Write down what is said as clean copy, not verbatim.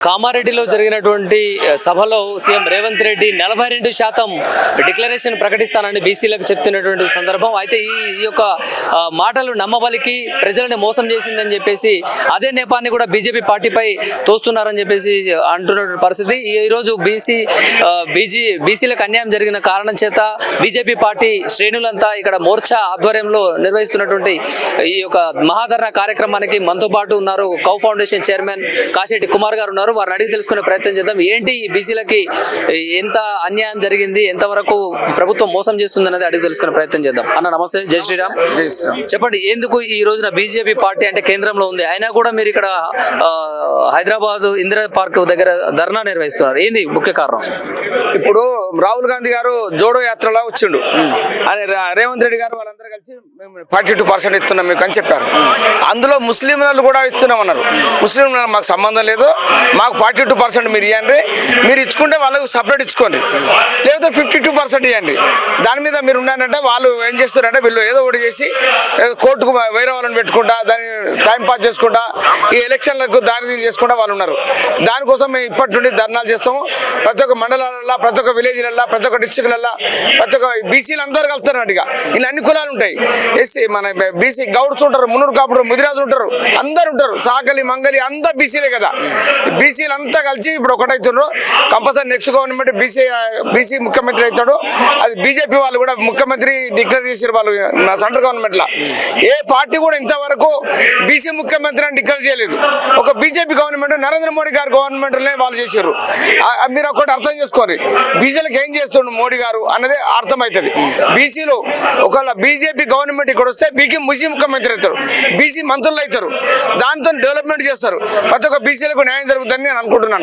కామారెడ్డిలో జరిగినటువంటి సభలో సీఎం రేవంత్ రెడ్డి 42% డిక్లరేషన్ ప్రకటిస్తానని బీసీలకు చెప్తున్నటువంటి సందర్భం. అయితే ఈ యొక్క మాటలు నమ్మబలికి ప్రజలను మోసం చేసిందని చెప్పేసి అదే నేపాన్ని కూడా బీజేపీ పార్టీపై తోస్తున్నారని చెప్పేసి అంటున్నటువంటి పరిస్థితి. ఈరోజు బీసీలకు అన్యాయం జరిగిన కారణం చేత బీజేపీ పార్టీ శ్రేణులంతా ఇక్కడ మోర్చా ఆధ్వర్యంలో నిర్వహిస్తున్నటువంటి ఈ యొక్క మహాధరణ కార్యక్రమానికి మనతో పాటు ఉన్నారు cow foundation chairman Kasetti Kumar గారు ఉన్నారు. వారిని అడిగి తెలుసుకునే ప్రయత్నం చేద్దాం. ఏంటి బీసీలకి ఎంత అన్యాయం జరిగింది, ఎంతవరకు ప్రభుత్వం మోసం చేస్తుంది అనేది అడిగి తెలుసుకునే ప్రయత్నం చేద్దాం. అన్న నమస్తే, జై శ్రీరామ్. జై శ్రీరామ్. చెప్పండి, ఎందుకు ఈ రోజున బీజేపీ పార్టీ అంటే కేంద్రంలో ఉంది అయినా కూడా మీరు ఇక్కడ హైదరాబాద్ ఇందిరా పార్క్ దగ్గర ధర్నా నిర్వహిస్తున్నారు, ఏంది ముఖ్య కారణం? ఇప్పుడు రాహుల్ గాంధీ గారు జోడో యాత్రలో వచ్చిండు అని రేవంత్ రెడ్డి గారు వాళ్ళందరూ కలిసి మేము 42% ఇస్తున్నాం మీకు అని చెప్పారు. అందులో ముస్లిం వాళ్ళు కూడా ఇస్తున్నాం అన్నారు. ముస్లిం మాకు సంబంధం లేదు, మాకు 42% మీరు ఇవ్వండి, మీరు ఇచ్చుకుంటే వాళ్ళకు సపరేట్ ఇచ్చుకోండి, లేదా 52% ఇవ్వండి. దాని మీద మీరు ఉన్నారంటే వాళ్ళు ఏం చేస్తారంటే వీళ్ళు ఏదో ఒకటి చేసి కోర్టుకు వేరే వాళ్ళని పెట్టుకుంటా దాన్ని టైం పాస్ చేసుకుంటా ఈ ఎలక్షన్లకు దాని చేసుకుంటా వాళ్ళు ఉన్నారు. దానికోసం మేము ఇప్పటి నుండి ధర్నాలు చేస్తాము. ప్రతి ఒక్క మండలాలలో, ప్రతి ఒక్క విలేజ్లలో, ప్రతి ఒక్క డిస్టిక్లలో, ప్రతి ఒక్క బీసీలు అందరూ కలుస్తారు. ఇక ఇలా అన్ని కులాలు ఉంటాయి. ఎస్సీ మన బీసీ గౌడ్స్ ఉంటారు, మున్నూరు కాపుడు ముదిరాజు ఉంటారు, అందరు ఉంటారు, సాకలి మంగలి అంతా బీసీలే కదా. బీసీలు అంతా కలిసి ఇప్పుడు ఒకటైతున్నారు. కంపల్సరీ నెక్స్ట్ గవర్నమెంట్ బీసీ ముఖ్యమంత్రి అవుతాడు. అది బీజేపీ వాళ్ళు కూడా ముఖ్యమంత్రి డిక్లేర్ చేసారు వాళ్ళు సెంట్రల్ గవర్నమెంట్ లో. ఏ పార్టీ కూడా ఇంతవరకు బీసీ ముఖ్యమంత్రి అని డిక్లేర్ చేయలేదు. ఒక బీజేపీ గవర్నమెంట్ నరేంద్ర మోడీ గారు గవర్నమెంట్ వాళ్ళు చేశారు. మీరు ఒకటి అర్థం చేసుకోండి, బీసీలకు ఏం చేస్తుండ్రు మోడీ గారు అన్నది అర్థమవుతుంది. బీసీలు ఒకవేళ బీజేపీ గవర్నమెంట్ ఇక్కడ వస్తే బీసీ ముఖ్యమంత్రి అవుతారు, బీసీ మంత్రులు అవుతారు, దాంతో డెవలప్మెంట్ చేస్తారు, ప్రతి ఒక్క బీసీలకు న్యాయం జరుగుతుందని నేను అనుకుంటున్నాను.